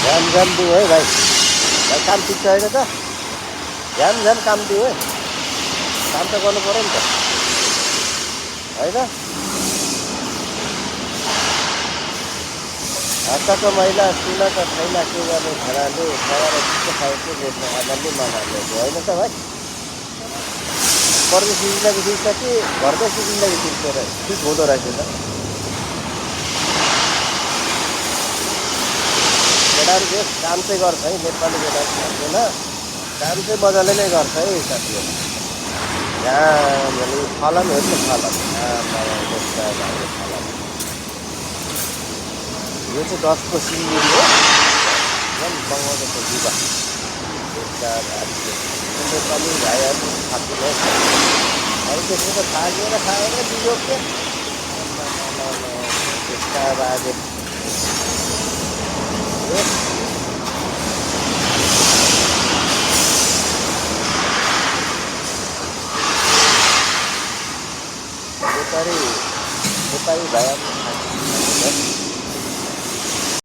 ध्यान दिऊ है भाइ। भाइ काम ठिक छ होइन त? ध्यान काम दिऊ है। काम त गर्नु पऱ्यो नि त होइन। हातको मैला सुनका छैन के गर्ने खानाले खाएर छिटो खाएको बेच्न आमाले मामाले होइन त भाइ। पर्दो सिक्नलाई सिक्छ कि घरकै सिक्नलाई सिक्छ र ठिक हुँदो रहेछ त। केटाहरू बेस काम चाहिँ गर्छ है, नेपाली केटाहरू सक्दैन, काम चाहिँ मजाले नै गर्छ है साथीहरू। यहाँ भने फलन हेर्नु फलन यो चाहिँ 10को सिङ्गिरी हो। एकदम बङ्गालको जुवा नेपाली भाइहरू थापिने अरू त्यसको त थाकेर खाएर बिजोग के त्यसका बाजे नेपाली भाइहरू